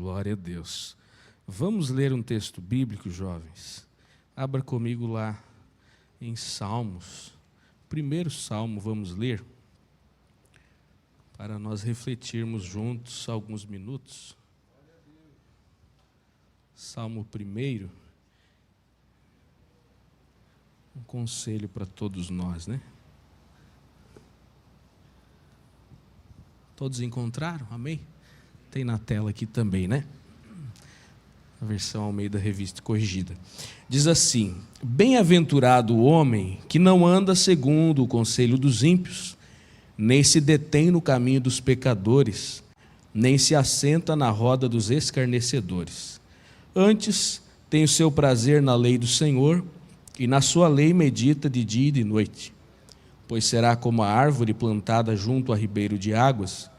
Glória a Deus. Vamos ler um texto bíblico, jovens. Abra comigo lá em Salmos. Primeiro salmo vamos ler, para nós refletirmos juntos alguns minutos. Salmo 1. Um conselho para todos nós, né? Todos encontraram? Amém? Tem na tela aqui também, né? A versão Almeida Revista Corrigida. Diz assim: Bem-aventurado o homem que não anda segundo o conselho dos ímpios, nem se detém no caminho dos pecadores, nem se assenta na roda dos escarnecedores. Antes tem o seu prazer na lei do Senhor, e na sua lei medita de dia e de noite. Pois será como a árvore plantada junto a ribeiro de águas,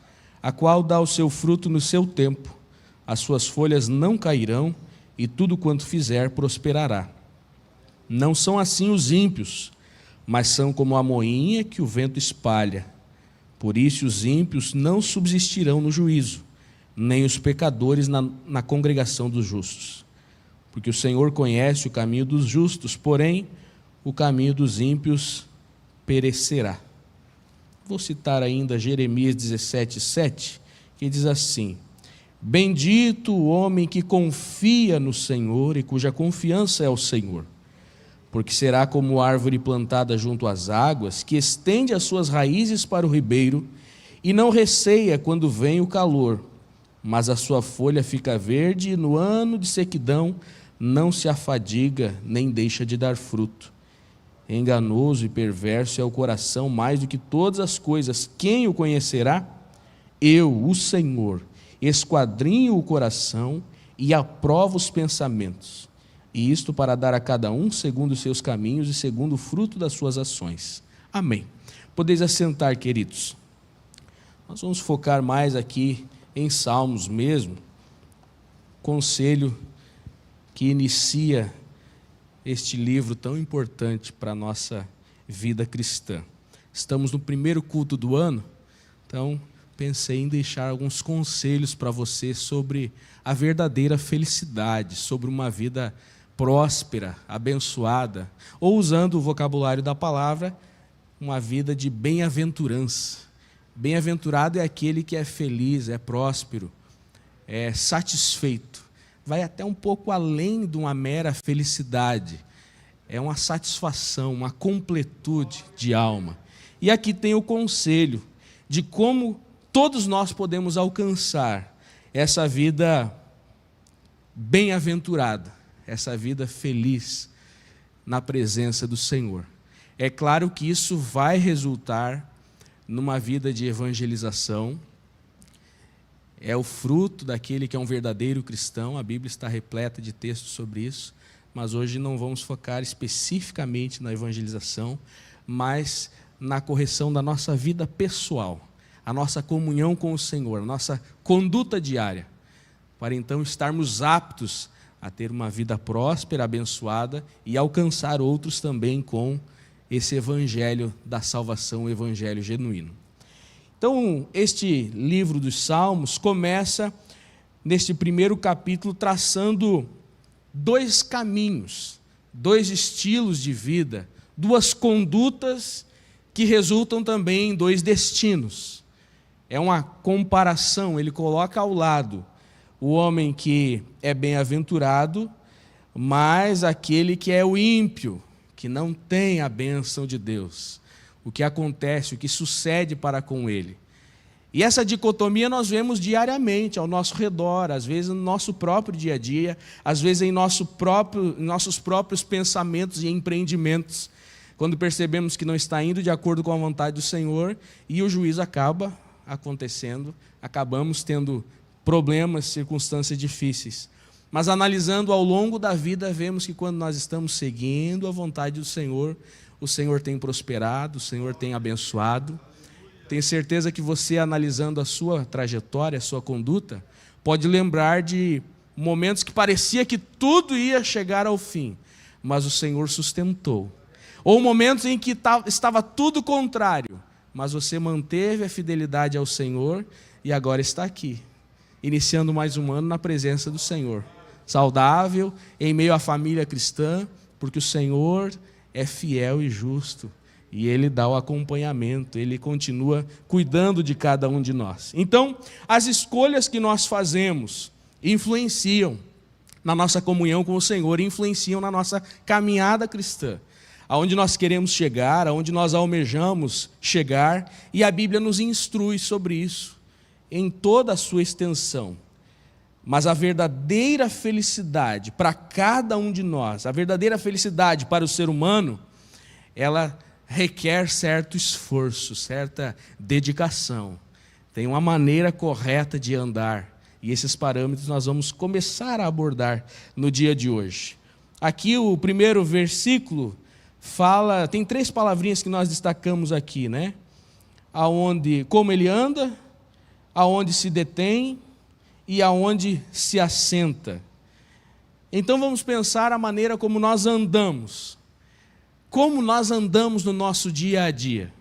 a qual dá o seu fruto no seu tempo, as suas folhas não cairão, e tudo quanto fizer prosperará. Não são assim os ímpios, mas são como a moinha que o vento espalha. Por isso os ímpios não subsistirão no juízo, nem os pecadores na congregação dos justos. Porque o Senhor conhece o caminho dos justos, porém o caminho dos ímpios perecerá. Vou citar ainda Jeremias 17:7, que diz assim: Bendito o homem que confia no Senhor e cuja confiança é o Senhor, porque será como árvore plantada junto às águas, que estende as suas raízes para o ribeiro e não receia quando vem o calor, mas a sua folha fica verde e no ano de sequidão não se afadiga nem deixa de dar fruto. Enganoso e perverso é o coração mais do que todas as coisas. Quem o conhecerá? Eu, o Senhor, esquadrinho o coração e aprovo os pensamentos, e isto para dar a cada um segundo os seus caminhos e segundo o fruto das suas ações. Amém. Podeis assentar, queridos. Nós vamos focar mais aqui em Salmos mesmo, conselho que inicia este livro tão importante para a nossa vida cristã. Estamos no primeiro culto do ano, então pensei em deixar alguns conselhos para você sobre a verdadeira felicidade, sobre uma vida próspera, abençoada, ou usando o vocabulário da palavra, uma vida de bem-aventurança. Bem-aventurado é aquele que é feliz, é próspero, é satisfeito. Vai até um pouco além de uma mera felicidade. É uma satisfação, uma completude de alma. E aqui tem o conselho de como todos nós podemos alcançar essa vida bem-aventurada, essa vida feliz na presença do Senhor. É claro que isso vai resultar numa vida de evangelização. É o fruto daquele que é um verdadeiro cristão. A Bíblia está repleta de textos sobre isso, mas hoje não vamos focar especificamente na evangelização, mas na correção da nossa vida pessoal, a nossa comunhão com o Senhor, a nossa conduta diária, para então estarmos aptos a ter uma vida próspera, abençoada e alcançar outros também com esse evangelho da salvação, o evangelho genuíno. Então, este livro dos Salmos começa, neste primeiro capítulo, traçando dois caminhos, dois estilos de vida, duas condutas que resultam também em dois destinos. É uma comparação, ele coloca ao lado o homem que é bem-aventurado, mas aquele que é o ímpio, que não tem a bênção de Deus. O que acontece, o que sucede para com ele. E essa dicotomia nós vemos diariamente ao nosso redor, às vezes no nosso próprio dia a dia, às vezes em nossos próprios pensamentos e empreendimentos, quando percebemos que não está indo de acordo com a vontade do Senhor e o juízo acaba acontecendo, acabamos tendo problemas, circunstâncias difíceis. Mas analisando ao longo da vida, vemos que quando nós estamos seguindo a vontade do Senhor, o Senhor tem prosperado, o Senhor tem abençoado. Tenho certeza que você, analisando a sua trajetória, a sua conduta, pode lembrar de momentos que parecia que tudo ia chegar ao fim, mas o Senhor sustentou. Ou momentos em que estava tudo contrário, mas você manteve a fidelidade ao Senhor e agora está aqui, iniciando mais um ano na presença do Senhor. Saudável, em meio à família cristã, porque o Senhor é fiel e justo. E Ele dá o acompanhamento, Ele continua cuidando de cada um de nós. Então, as escolhas que nós fazemos influenciam na nossa comunhão com o Senhor, influenciam na nossa caminhada cristã. Aonde nós queremos chegar, aonde nós almejamos chegar, e a Bíblia nos instrui sobre isso, em toda a sua extensão. Mas a verdadeira felicidade para cada um de nós, a verdadeira felicidade para o ser humano, ela requer certo esforço, certa dedicação. Tem uma maneira correta de andar. E esses parâmetros nós vamos começar a abordar no dia de hoje. Aqui o primeiro versículo fala, tem 3 palavrinhas que nós destacamos aqui, né? Aonde, como ele anda, aonde se detém e aonde se assenta. Então vamos pensar a maneira como nós andamos. Como nós andamos no nosso dia a dia.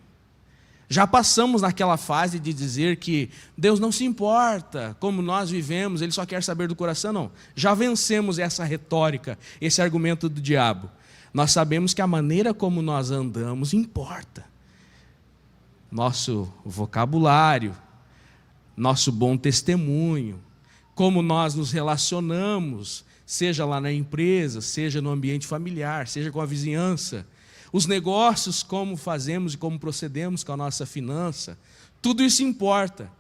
Já passamos naquela fase de dizer que Deus não se importa como nós vivemos, Ele só quer saber do coração, não. Já vencemos essa retórica, esse argumento do diabo. Nós sabemos que a maneira como nós andamos importa. Nosso vocabulário, nosso bom testemunho, como nós nos relacionamos, seja lá na empresa, seja no ambiente familiar, seja com a vizinhança, os negócios, como fazemos e como procedemos com a nossa finança, tudo isso importa.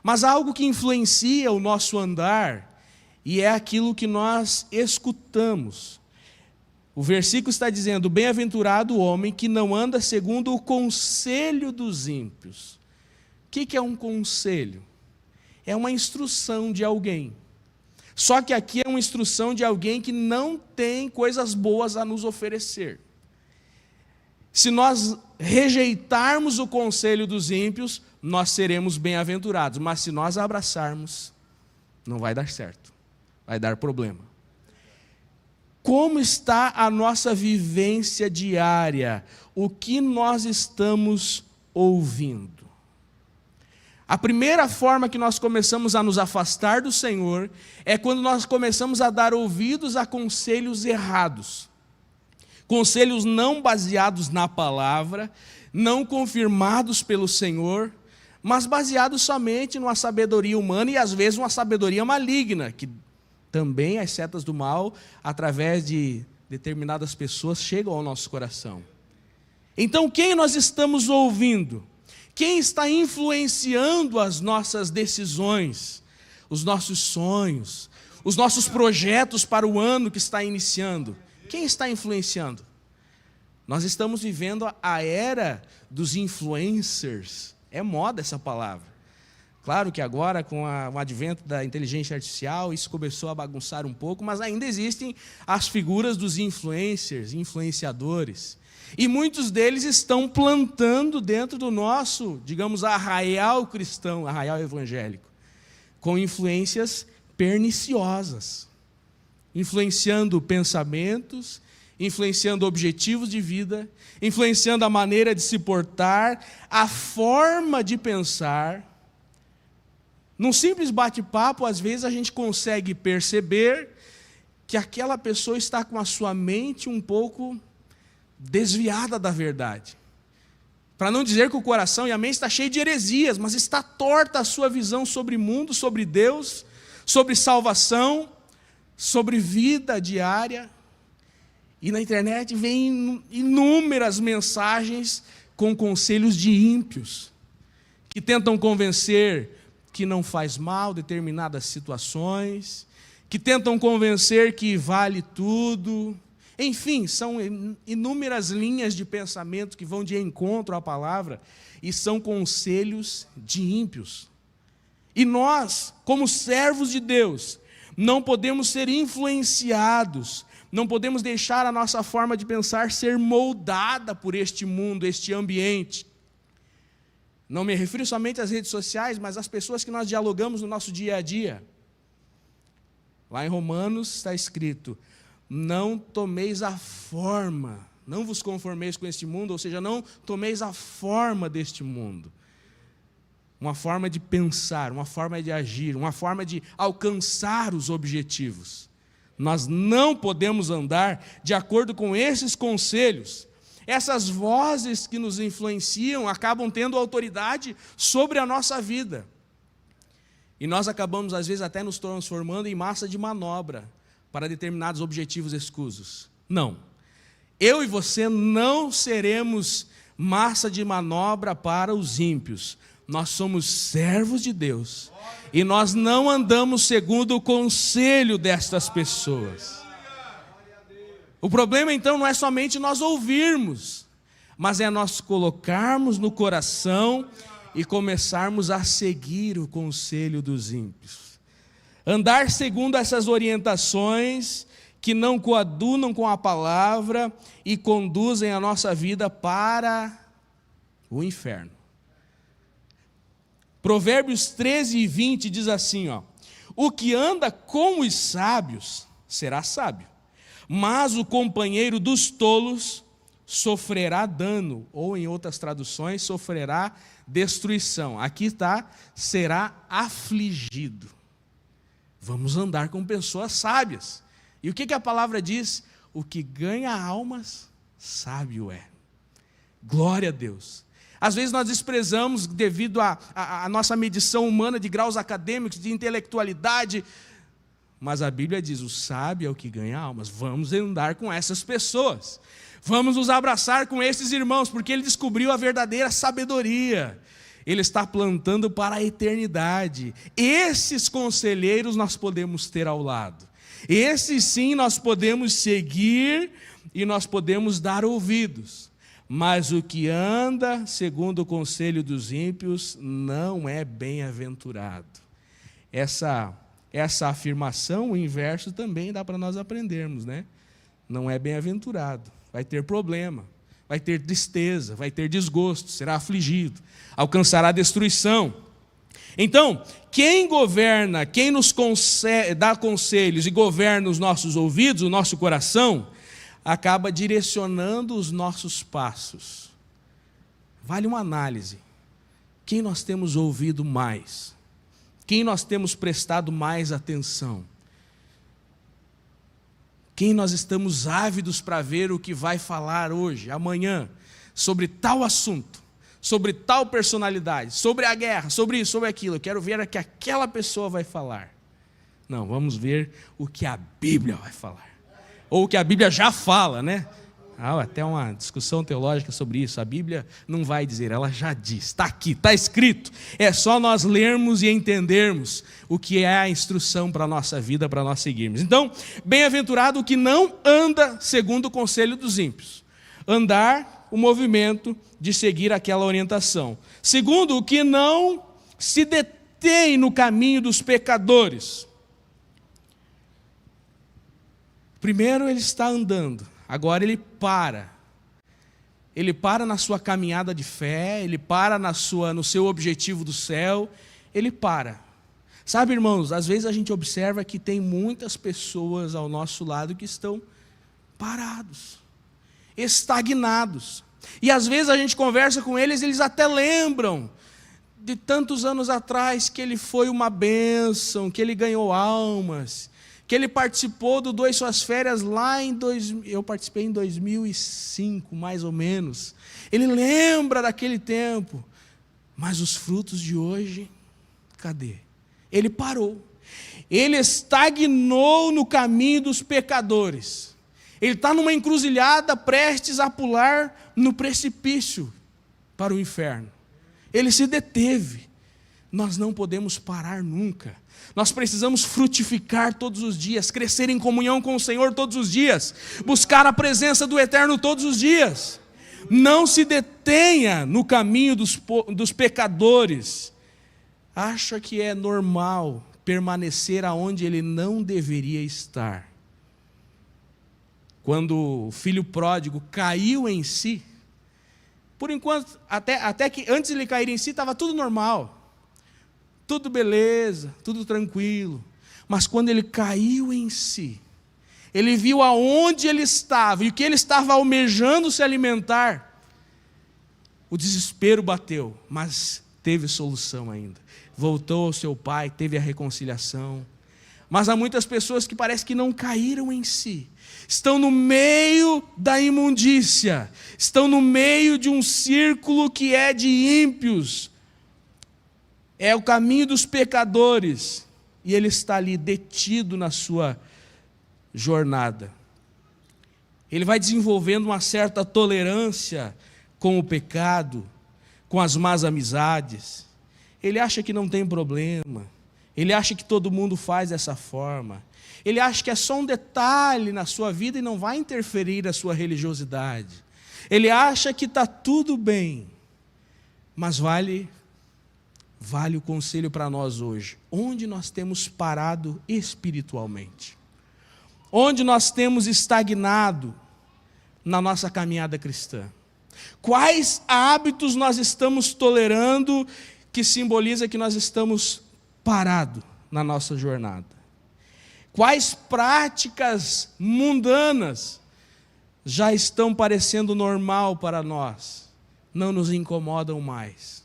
Mas há algo que influencia o nosso andar, e é aquilo que nós escutamos. O versículo está dizendo: bem-aventurado o homem que não anda segundo o conselho dos ímpios. O que é um conselho? É uma instrução de alguém. Só que aqui é uma instrução de alguém que não tem coisas boas a nos oferecer. Se nós rejeitarmos o conselho dos ímpios, nós seremos bem-aventurados. Mas se nós abraçarmos, não vai dar certo. Vai dar problema. Como está a nossa vivência diária? O que nós estamos ouvindo? A primeira forma que nós começamos a nos afastar do Senhor é quando nós começamos a dar ouvidos a conselhos errados. Conselhos não baseados na palavra, não confirmados pelo Senhor, mas baseados somente numa sabedoria humana e às vezes uma sabedoria maligna, que também as setas do mal, através de determinadas pessoas, chegam ao nosso coração. Então, quem nós estamos ouvindo? Quem está influenciando as nossas decisões, os nossos sonhos, os nossos projetos para o ano que está iniciando? Quem está influenciando? Nós estamos vivendo a era dos influencers. É moda essa palavra. Claro que agora, com o advento da inteligência artificial, isso começou a bagunçar um pouco, mas ainda existem as figuras dos influencers, influenciadores. E muitos deles estão plantando dentro do nosso, digamos, arraial cristão, arraial evangélico, com influências perniciosas, influenciando pensamentos, influenciando objetivos de vida, influenciando a maneira de se portar, a forma de pensar. Num simples bate-papo, às vezes a gente consegue perceber que aquela pessoa está com a sua mente um pouco desviada da verdade. Para não dizer que o coração e a mente está cheio de heresias, mas está torta a sua visão sobre o mundo, sobre Deus, sobre salvação, sobre vida diária. E na internet vem inúmeras mensagens com conselhos de ímpios, que tentam convencer que não faz mal determinadas situações, que tentam convencer que vale tudo. Enfim, são inúmeras linhas de pensamento que vão de encontro à palavra e são conselhos de ímpios. E nós, como servos de Deus, não podemos ser influenciados, não podemos deixar a nossa forma de pensar ser moldada por este mundo, este ambiente. Não me refiro somente às redes sociais, mas às pessoas que nós dialogamos no nosso dia a dia. Lá em Romanos está escrito: não tomeis a forma, não vos conformeis com este mundo, ou seja, não tomeis a forma deste mundo. uma forma de pensar, uma forma de agir, uma forma de alcançar os objetivos. Nós não podemos andar de acordo com esses conselhos. Essas vozes que nos influenciam acabam tendo autoridade sobre a nossa vida. E nós acabamos, às vezes, até nos transformando em massa de manobra para determinados objetivos escusos. Não. Eu e você não seremos massa de manobra para os ímpios. Nós somos servos de Deus. E nós não andamos segundo o conselho destas pessoas. O problema, então, não é somente nós ouvirmos, mas é nós colocarmos no coração e começarmos a seguir o conselho dos ímpios. Andar segundo essas orientações que não coadunam com a palavra e conduzem a nossa vida para o inferno. Provérbios 13:20 diz assim, o que anda com os sábios será sábio, mas o companheiro dos tolos sofrerá dano, ou em outras traduções, sofrerá destruição. Aqui está, será afligido. Vamos andar com pessoas sábias. E o que a palavra diz? O que ganha almas, sábio é. Glória a Deus. Às vezes nós desprezamos devido à nossa medição humana de graus acadêmicos, de intelectualidade, mas a Bíblia diz, o sábio é o que ganha almas. Vamos andar com essas pessoas. Vamos nos abraçar com esses irmãos, porque ele descobriu a verdadeira sabedoria. Ele está plantando para a eternidade. Esses conselheiros nós podemos ter ao lado. Esses sim nós podemos seguir e nós podemos dar ouvidos. Mas o que anda segundo o conselho dos ímpios não é bem-aventurado. Essa afirmação, o inverso também dá para nós aprendermos, né? Não é bem-aventurado, vai ter problema, vai ter tristeza, vai ter desgosto, será afligido, alcançará destruição. Então, quem governa, quem nos dá conselhos e governa os nossos ouvidos, o nosso coração, acaba direcionando os nossos passos. Vale uma análise. Quem nós temos ouvido mais? Quem nós temos prestado mais atenção? Quem nós estamos ávidos para ver o que vai falar hoje, amanhã, sobre tal assunto, sobre tal personalidade, sobre a guerra, sobre isso, sobre aquilo. Eu quero ver o que aquela pessoa vai falar. Não, vamos ver o que a Bíblia vai falar. Ou o que a Bíblia já fala, né? Até uma discussão teológica sobre isso. A Bíblia não vai dizer, ela já diz. Está aqui, está escrito. É só nós lermos e entendermos o que é a instrução para a nossa vida, para nós seguirmos. Então, bem-aventurado o que não anda segundo o conselho dos ímpios. Andar o movimento de seguir aquela orientação. Segundo, o que não se detém no caminho dos pecadores. Primeiro ele está andando, agora ele para. Ele para na sua caminhada de fé, ele para no seu objetivo do céu, ele para. Sabe, irmãos, às vezes a gente observa que tem muitas pessoas ao nosso lado que estão parados, estagnados. E às vezes a gente conversa com eles, eles até lembram de tantos anos atrás que ele foi uma bênção, que ele ganhou almas, que ele participou do Doe Suas Férias lá eu participei em 2005, mais ou menos. Ele lembra daquele tempo, mas os frutos de hoje, cadê? Ele parou, ele estagnou no caminho dos pecadores, ele está numa encruzilhada prestes a pular no precipício para o inferno, ele se deteve. Nós não podemos parar nunca. Nós precisamos frutificar todos os dias, crescer em comunhão com o Senhor todos os dias, buscar a presença do Eterno todos os dias. Não se detenha no caminho dos pecadores. Acha que é normal permanecer aonde ele não deveria estar. Quando o filho pródigo caiu em si, por enquanto, até que antes de ele cair em si, estava tudo normal. Tudo beleza, tudo tranquilo. Mas quando ele caiu em si, ele viu aonde ele estava e o que ele estava almejando se alimentar, o desespero bateu. Mas teve solução ainda. Voltou ao seu pai, teve a reconciliação. Mas há muitas pessoas que parece que não caíram em si. Estão no meio da imundícia. Estão no meio de um círculo que é de ímpios. É o caminho dos pecadores. E ele está ali detido na sua jornada. Ele vai desenvolvendo uma certa tolerância com o pecado, com as más amizades. Ele acha que não tem problema. Ele acha que todo mundo faz dessa forma. Ele acha que é só um detalhe na sua vida e não vai interferir na sua religiosidade. Ele acha que está tudo bem. Mas vale o conselho para nós hoje. Onde nós temos parado espiritualmente? Onde nós temos estagnado na nossa caminhada cristã? Quais hábitos nós estamos tolerando que simboliza que nós estamos parados na nossa jornada? Quais práticas mundanas já estão parecendo normal para nós, não nos incomodam mais?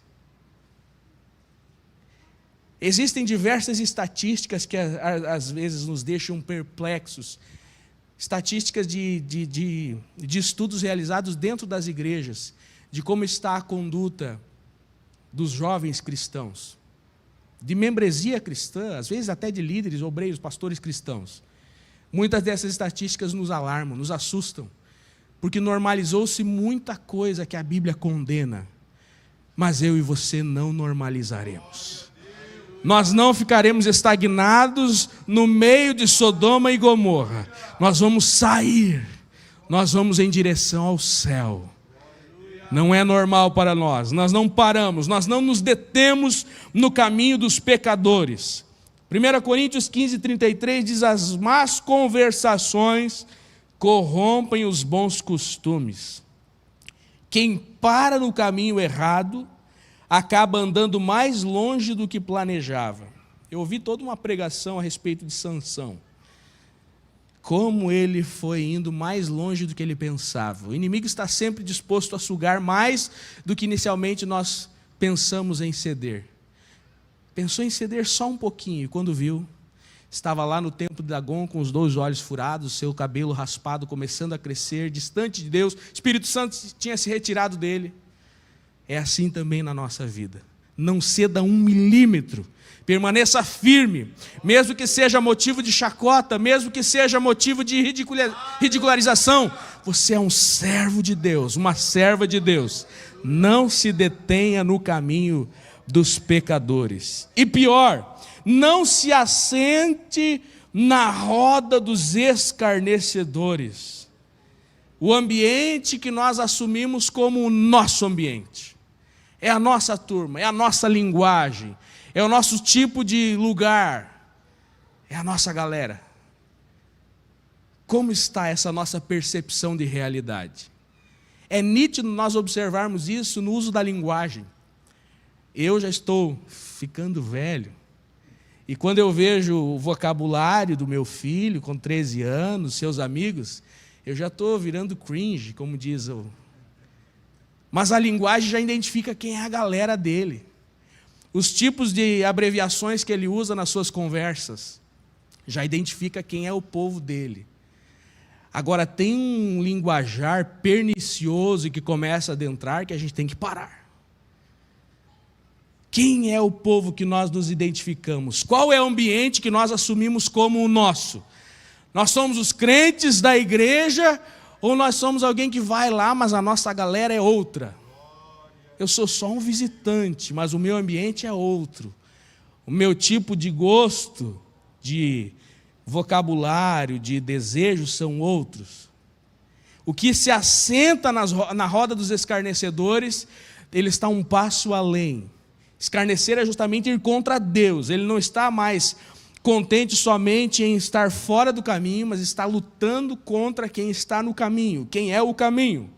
Existem diversas estatísticas que às vezes nos deixam perplexos, estatísticas de estudos realizados dentro das igrejas, de como está a conduta dos jovens cristãos, de membresia cristã, às vezes até de líderes, obreiros, pastores cristãos. Muitas dessas estatísticas nos alarmam, nos assustam, porque normalizou-se muita coisa que a Bíblia condena, mas eu e você não normalizaremos. Nós não ficaremos estagnados no meio de Sodoma e Gomorra. Nós vamos sair, nós vamos em direção ao céu. Não é normal para nós não paramos, nós não nos detemos no caminho dos pecadores. 1 Coríntios 15:33 diz: as más conversações corrompem os bons costumes. Quem para no caminho errado acaba andando mais longe do que planejava. Eu ouvi toda uma pregação a respeito de Sansão. Como ele foi indo mais longe do que ele pensava. O inimigo está sempre disposto a sugar mais do que inicialmente nós pensamos em ceder. Pensou em ceder só um pouquinho, e quando viu, estava lá no templo de Dagon com os 2 olhos furados, seu cabelo raspado começando a crescer, distante de Deus, o Espírito Santo tinha se retirado dele. É assim também na nossa vida. Não ceda 1 milímetro. Permaneça firme, mesmo que seja motivo de chacota, mesmo que seja motivo de ridicularização. Você é um servo de Deus, uma serva de Deus. Não se detenha no caminho dos pecadores. E pior, não se assente na roda dos escarnecedores. O ambiente que nós assumimos como o nosso ambiente. É a nossa turma, é a nossa linguagem, é o nosso tipo de lugar, é a nossa galera. Como está essa nossa percepção de realidade? É nítido nós observarmos isso no uso da linguagem. Eu já estou ficando velho, e quando eu vejo o vocabulário do meu filho, com 13 anos, seus amigos, eu já estou virando cringe, como diz o... Mas a linguagem já identifica quem é a galera dele. Os tipos de abreviações que ele usa nas suas conversas já identifica quem é o povo dele. Agora tem um linguajar pernicioso que começa a adentrar que a gente tem que parar. Quem é o povo que nós nos identificamos? Qual é o ambiente que nós assumimos como o nosso? Nós somos os crentes da igreja ou nós somos alguém que vai lá, mas a nossa galera é outra? Eu sou só um visitante, mas o meu ambiente é outro. O meu tipo de gosto, de vocabulário, de desejos são outros. O que se assenta na roda dos escarnecedores, ele está um passo além. Escarnecer é justamente ir contra Deus. Ele não está mais contente somente em estar fora do caminho, mas está lutando contra quem está no caminho. Quem é o caminho?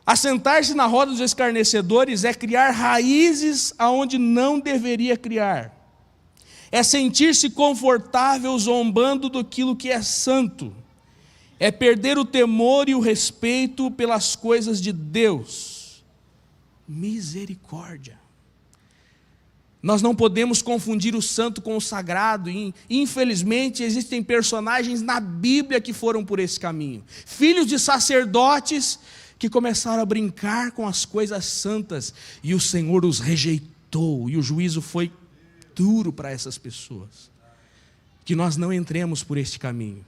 Assentar-se na roda dos escarnecedores é criar raízes aonde não deveria criar. É sentir-se confortável zombando daquilo que é santo. É perder o temor e o respeito pelas coisas de Deus. Misericórdia. Nós não podemos confundir o santo com o sagrado. E, infelizmente, existem personagens na Bíblia que foram por esse caminho. Filhos de sacerdotes que começaram a brincar com as coisas santas. E o Senhor os rejeitou. E o juízo foi duro para essas pessoas. Que nós não entremos por este caminho.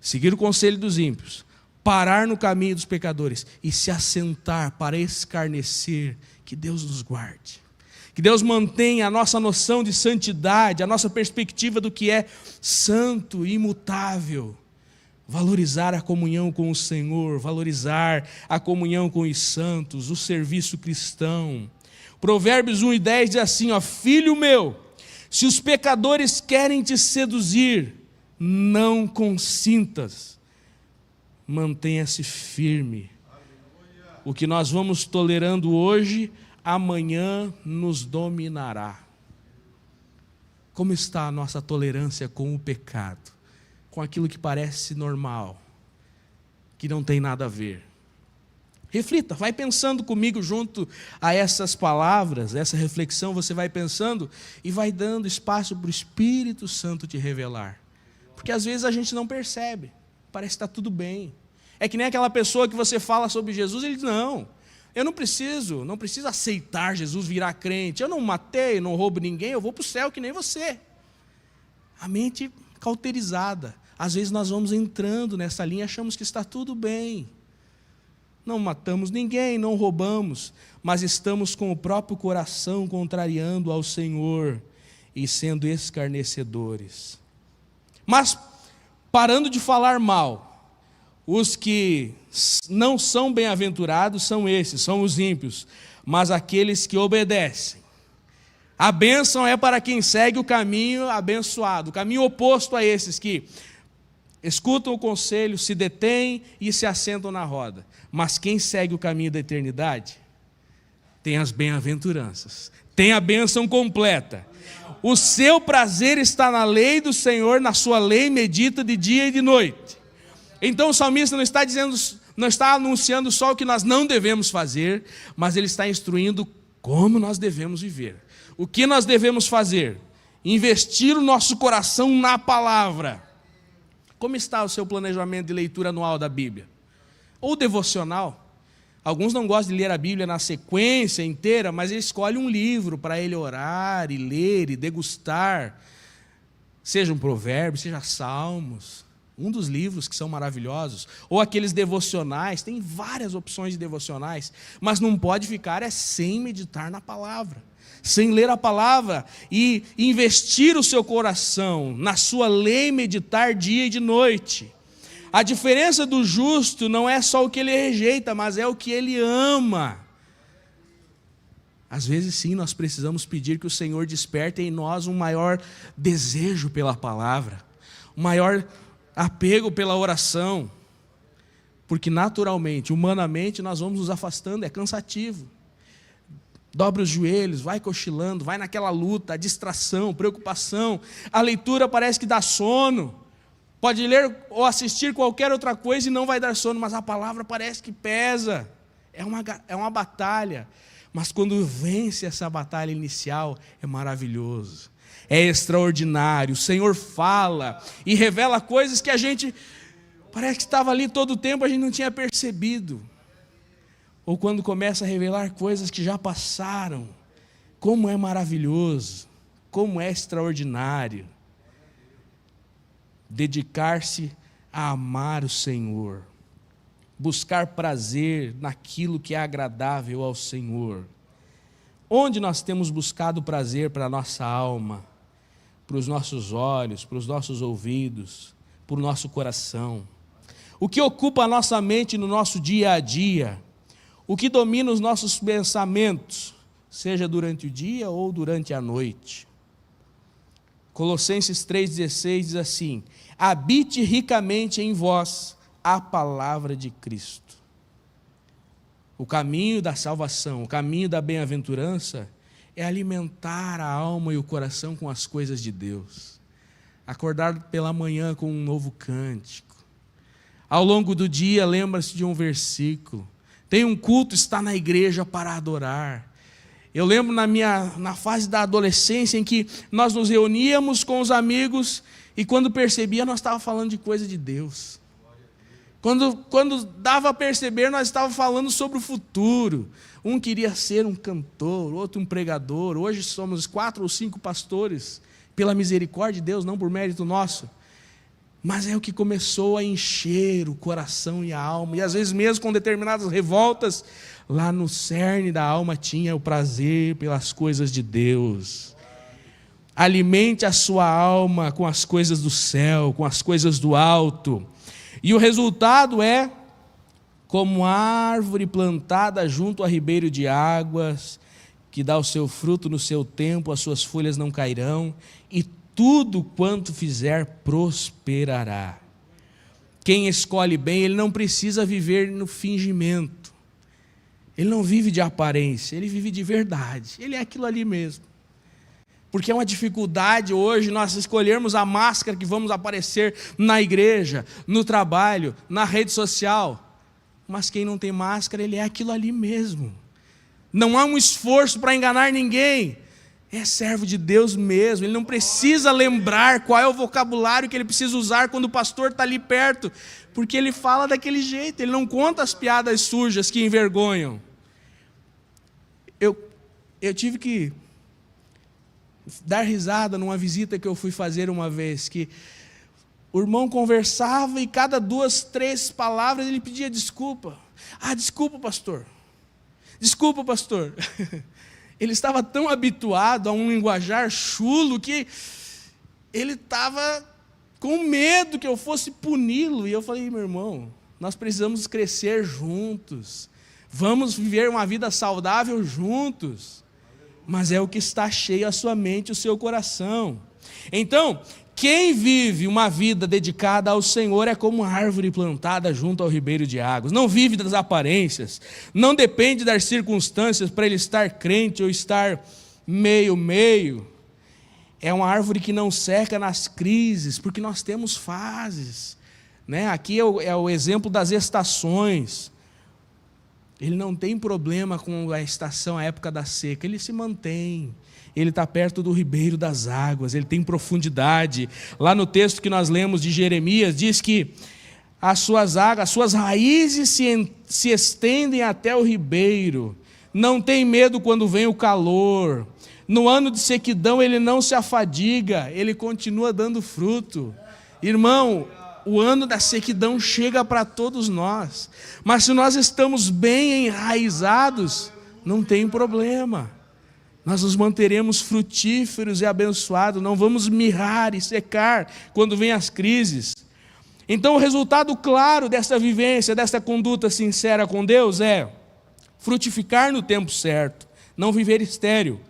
Seguir o conselho dos ímpios. Parar no caminho dos pecadores. E se assentar para escarnecer. Que Deus nos guarde. Que Deus mantenha a nossa noção de santidade, a nossa perspectiva do que é santo e imutável. Valorizar a comunhão com o Senhor, valorizar a comunhão com os santos, o serviço cristão. Provérbios 1:10 diz assim, ó, filho meu, se os pecadores querem te seduzir, não consintas, mantenha-se firme. O que nós vamos tolerando hoje, amanhã nos dominará. Como está a nossa tolerância com o pecado? Com aquilo que parece normal, que não tem nada a ver. Reflita, vai pensando comigo junto a essas palavras, essa reflexão, você vai pensando e vai dando espaço para o Espírito Santo te revelar. Porque às vezes a gente não percebe, parece que está tudo bem. É que nem aquela pessoa que você fala sobre Jesus, ele diz, não, eu não preciso aceitar Jesus, virar crente. Eu não matei, não roubo ninguém, eu vou para o céu que nem você. A mente cauterizada. Às vezes nós vamos entrando nessa linha e achamos que está tudo bem. Não matamos ninguém, não roubamos, mas estamos com o próprio coração contrariando ao Senhor e sendo escarnecedores. Mas, parando de falar mal, os que não são bem-aventurados são esses, são os ímpios, mas aqueles que obedecem. A bênção é para quem segue o caminho abençoado, o caminho oposto a esses que escutam o conselho, se detêm e se assentam na roda. Mas quem segue o caminho da eternidade tem as bem-aventuranças, tem a bênção completa. O seu prazer está na lei do Senhor, na sua lei medita de dia e de noite. Então o salmista não está anunciando só o que nós não devemos fazer, mas ele está instruindo como nós devemos viver. O que nós devemos fazer? Investir o nosso coração na palavra. Como está o seu planejamento de leitura anual da Bíblia? Ou devocional? Alguns não gostam de ler a Bíblia na sequência inteira, mas ele escolhe um livro para ele orar e ler e degustar. Seja um provérbio, seja salmos. Um dos livros que são maravilhosos, ou aqueles devocionais, tem várias opções de devocionais, mas não pode ficar sem meditar na palavra, sem ler a palavra e investir o seu coração na sua lei, meditar dia e de noite. A diferença do justo não é só o que ele rejeita, mas é o que ele ama. Às vezes sim, nós precisamos pedir que o Senhor desperte em nós um maior desejo pela palavra, um maior apego pela oração, porque naturalmente, humanamente, nós vamos nos afastando, é cansativo. Dobra os joelhos, vai cochilando, vai naquela luta, a distração, preocupação, a leitura parece que dá sono, pode ler ou assistir qualquer outra coisa e não vai dar sono, mas a palavra parece que pesa, é uma batalha, mas quando vence essa batalha inicial, é maravilhoso. É extraordinário, o Senhor fala e revela coisas que a gente, parece que estava ali todo o tempo, a gente não tinha percebido. Ou quando começa a revelar coisas que já passaram, como é maravilhoso, como é extraordinário. Dedicar-se a amar o Senhor, buscar prazer naquilo que é agradável ao Senhor. Onde nós temos buscado prazer para a nossa alma, para os nossos olhos, para os nossos ouvidos, para o nosso coração? O que ocupa a nossa mente no nosso dia a dia? O que domina os nossos pensamentos, seja durante o dia ou durante a noite? Colossenses 3,16 diz assim: habite ricamente em vós a palavra de Cristo. O caminho da salvação, o caminho da bem-aventurança é alimentar a alma e o coração com as coisas de Deus. Acordar pela manhã com um novo cântico. Ao longo do dia, lembra-se de um versículo. Tem um culto, está na igreja para adorar. Eu lembro na fase da adolescência em que nós nos reuníamos com os amigos e quando percebia nós estávamos falando de coisa de Deus. Quando dava a perceber, nós estávamos falando sobre o futuro. Um queria ser um cantor, outro um pregador. Hoje somos 4 ou 5 pastores, pela misericórdia de Deus, não por mérito nosso. Mas é o que começou a encher o coração e a alma. E às vezes mesmo com determinadas revoltas, lá no cerne da alma tinha o prazer pelas coisas de Deus. Alimente a sua alma com as coisas do céu, com as coisas do alto. E o resultado é como árvore plantada junto a ribeiro de águas, que dá o seu fruto no seu tempo, as suas folhas não cairão, e tudo quanto fizer prosperará. Quem escolhe bem, ele não precisa viver no fingimento. Ele não vive de aparência, ele vive de verdade. Ele é aquilo ali mesmo. Porque é uma dificuldade hoje nós escolhermos a máscara que vamos aparecer na igreja, no trabalho, na rede social. Mas quem não tem máscara, ele é aquilo ali mesmo. Não há um esforço para enganar ninguém. É servo de Deus mesmo. Ele não precisa lembrar qual é o vocabulário que ele precisa usar quando o pastor está ali perto. Porque ele fala daquele jeito, ele não conta as piadas sujas que envergonham. Eu tive que dar risada numa visita que eu fui fazer uma vez, que o irmão conversava e cada 2, 3 palavras ele pedia desculpa. Desculpa, pastor. Desculpa, pastor. Ele estava tão habituado a um linguajar chulo que ele estava com medo que eu fosse puni-lo. E eu falei, meu irmão, nós precisamos crescer juntos. Vamos viver uma vida saudável juntos. Mas é o que está cheio a sua mente, o seu coração. Então, quem vive uma vida dedicada ao Senhor é como uma árvore plantada junto ao ribeiro de águas. Não vive das aparências, não depende das circunstâncias para ele estar crente ou estar meio. É uma árvore que não seca nas crises, porque nós temos fases. Aqui é o exemplo das estações. Ele não tem problema com a estação, a época da seca, ele se mantém. Ele está perto do ribeiro das águas, ele tem profundidade. Lá no texto que nós lemos de Jeremias, diz que as suas águas, as suas raízes se estendem até o ribeiro. Não tem medo quando vem o calor. No ano de sequidão ele não se afadiga, ele continua dando fruto. Irmão, o ano da sequidão chega para todos nós. Mas se nós estamos bem enraizados, não tem problema. Nós nos manteremos frutíferos e abençoados, não vamos mirrar e secar quando vem as crises. Então o resultado claro dessa vivência, dessa conduta sincera com Deus é frutificar no tempo certo, não viver estéril.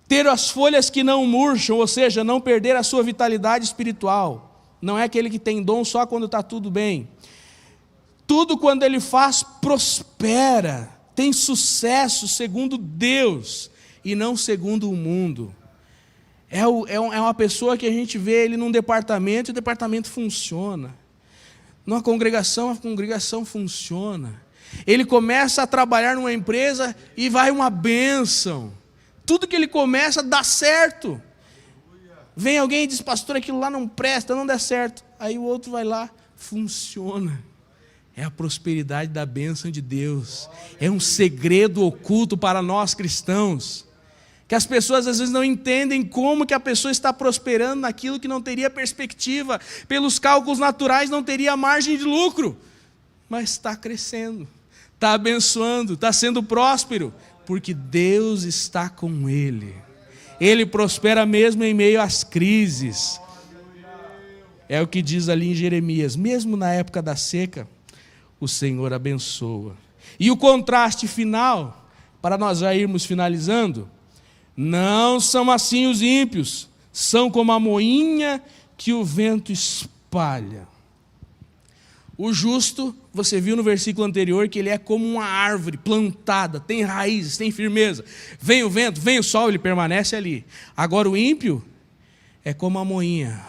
Ter as folhas que não murcham, ou seja, não perder a sua vitalidade espiritual. Não é aquele que tem dom só quando está tudo bem. Tudo quando ele faz prospera, tem sucesso segundo Deus e não segundo o mundo. É uma pessoa que a gente vê ele num departamento e o departamento funciona. Numa congregação, a congregação funciona. Ele começa a trabalhar numa empresa e vai uma bênção. Tudo que ele começa dá certo. Vem alguém e diz, pastor, aquilo lá não presta, não dá certo. Aí o outro vai lá, funciona. É a prosperidade da bênção de Deus. É um segredo oculto para nós cristãos. Que as pessoas às vezes não entendem como que a pessoa está prosperando naquilo que não teria perspectiva. Pelos cálculos naturais não teria margem de lucro. Mas está crescendo, está abençoando, está sendo próspero. Porque Deus está com ele. Ele prospera mesmo em meio às crises. É o que diz ali em Jeremias. Mesmo na época da seca, o Senhor abençoa. E o contraste final, para nós já irmos finalizando, não são assim os ímpios, são como a moinha que o vento espalha. O justo, você viu no versículo anterior que ele é como uma árvore plantada, tem raízes, tem firmeza. Vem o vento, vem o sol, ele permanece ali. Agora o ímpio é como a moinha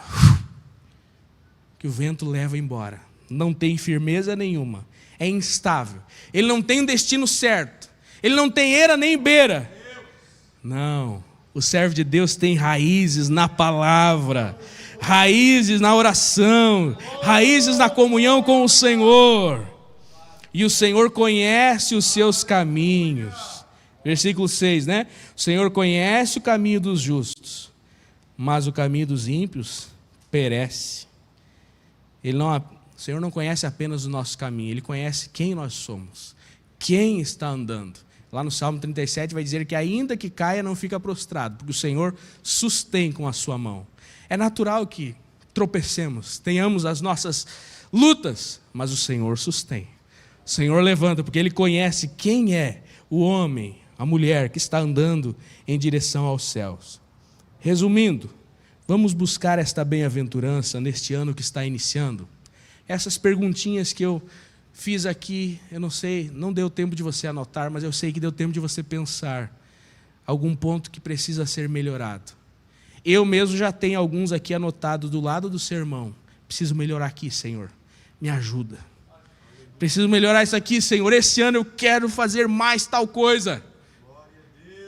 que o vento leva embora. Não tem firmeza nenhuma, é instável. Ele não tem um destino certo, ele não tem eira nem beira. Não, o servo de Deus tem raízes na palavra, raízes na oração, raízes na comunhão com o Senhor. E o Senhor conhece os seus caminhos. Versículo 6, né? O Senhor conhece o caminho dos justos, mas o caminho dos ímpios perece. O Senhor não conhece apenas o nosso caminho, Ele conhece quem nós somos, quem está andando. Lá no Salmo 37 vai dizer que ainda que caia não fica prostrado, porque o Senhor sustém com a sua mão. É natural que tropecemos, tenhamos as nossas lutas, mas o Senhor sustém. O Senhor levanta, porque Ele conhece quem é o homem, a mulher que está andando em direção aos céus. Resumindo, vamos buscar esta bem-aventurança neste ano que está iniciando. Essas perguntinhas que eu fiz aqui, eu não sei, não deu tempo de você anotar, mas eu sei que deu tempo de você pensar algum ponto que precisa ser melhorado. Eu mesmo já tenho alguns aqui anotados do lado do sermão. Preciso melhorar aqui, Senhor. Me ajuda. Preciso melhorar isso aqui, Senhor. Esse ano eu quero fazer mais tal coisa.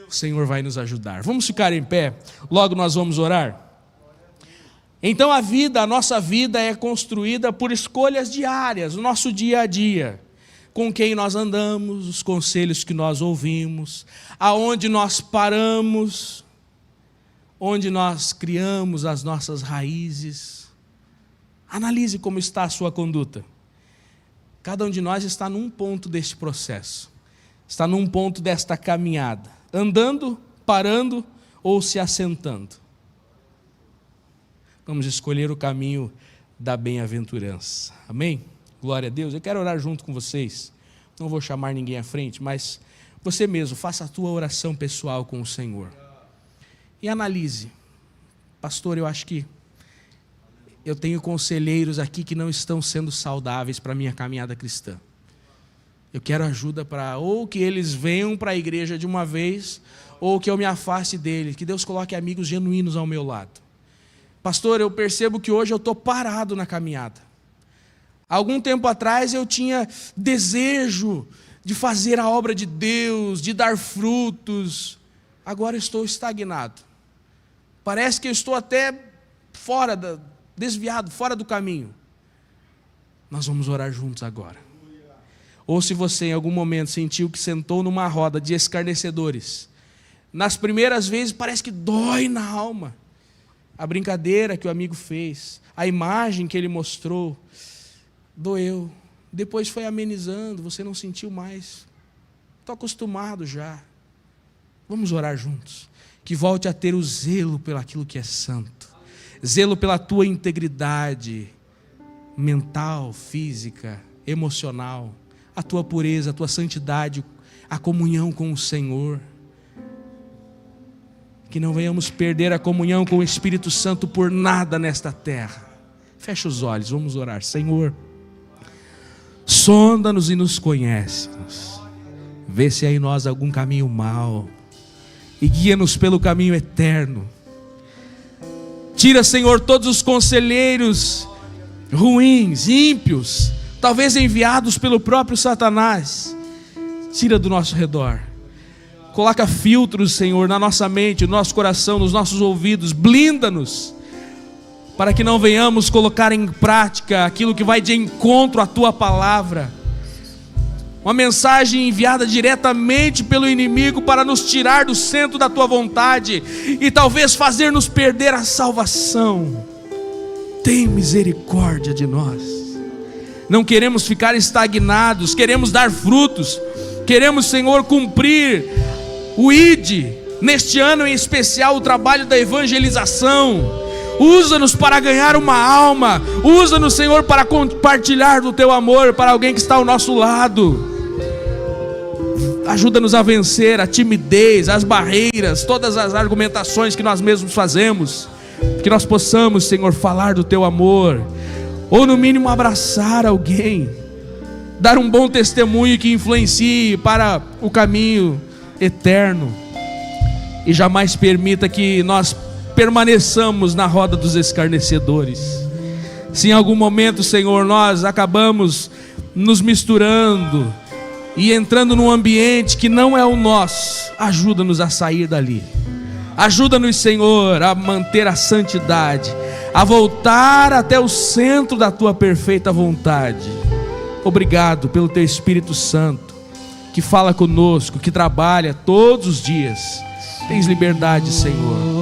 O Senhor vai nos ajudar. Vamos ficar em pé, logo nós vamos orar. Então a nossa vida é construída por escolhas diárias, o nosso dia a dia. Com quem nós andamos, os conselhos que nós ouvimos, aonde nós paramos, onde nós criamos as nossas raízes. Analise como está a sua conduta. Cada um de nós está num ponto deste processo, está num ponto desta caminhada, andando, parando ou se assentando. Vamos escolher o caminho da bem-aventurança. Amém? Glória a Deus. Eu quero orar junto com vocês. Não vou chamar ninguém à frente, mas você mesmo, faça a tua oração pessoal com o Senhor. E analise. Pastor, eu acho que eu tenho conselheiros aqui que não estão sendo saudáveis para a minha caminhada cristã. Eu quero ajuda para ou que eles venham para a igreja de uma vez, ou que eu me afaste deles. Que Deus coloque amigos genuínos ao meu lado. Pastor, eu percebo que hoje eu estou parado na caminhada. Algum tempo atrás eu tinha desejo de fazer a obra de Deus, de dar frutos. Agora eu estou estagnado. Parece que eu estou até desviado, fora do caminho. Nós vamos orar juntos agora. Ou se você em algum momento sentiu que sentou numa roda de escarnecedores, nas primeiras vezes parece que dói na alma. A brincadeira que o amigo fez, a imagem que ele mostrou, doeu. Depois foi amenizando, você não sentiu mais. Estou acostumado já. Vamos orar juntos. Que volte a ter o zelo pelo aquilo que é santo. Zelo pela tua integridade mental, física, emocional. A tua pureza, a tua santidade, a comunhão com o Senhor. Que não venhamos perder a comunhão com o Espírito Santo por nada nesta terra. Fecha os olhos, vamos orar. Senhor, sonda-nos e nos conhece-nos. Vê se há em nós algum caminho mau e guia-nos pelo caminho eterno. Tira, Senhor, todos os conselheiros ruins, ímpios, talvez enviados pelo próprio Satanás. Tira do nosso redor. Coloca filtros, Senhor, na nossa mente, no nosso coração, nos nossos ouvidos. Blinda-nos, para que não venhamos colocar em prática aquilo que vai de encontro à Tua palavra. Uma mensagem enviada diretamente pelo inimigo para nos tirar do centro da Tua vontade e talvez fazer-nos perder a salvação. Tem misericórdia de nós. Não queremos ficar estagnados, queremos dar frutos. Queremos, Senhor, cumprir o ID, neste ano em especial, o trabalho da evangelização. Usa-nos para ganhar uma alma. Usa-nos, Senhor, para compartilhar do Teu amor para alguém que está ao nosso lado. Ajuda-nos a vencer a timidez, as barreiras, todas as argumentações que nós mesmos fazemos. Que nós possamos, Senhor, falar do Teu amor, ou no mínimo abraçar alguém, dar um bom testemunho que influencie para o caminho eterno. E jamais permita que nós permaneçamos na roda dos escarnecedores. Se em algum momento, Senhor, nós acabamos nos misturando e entrando num ambiente que não é o nosso, ajuda-nos a sair dali. Ajuda-nos, Senhor, a manter a santidade, a voltar até o centro da Tua perfeita vontade. Obrigado pelo Teu Espírito Santo, que fala conosco, que trabalha todos os dias. Tens liberdade, Senhor.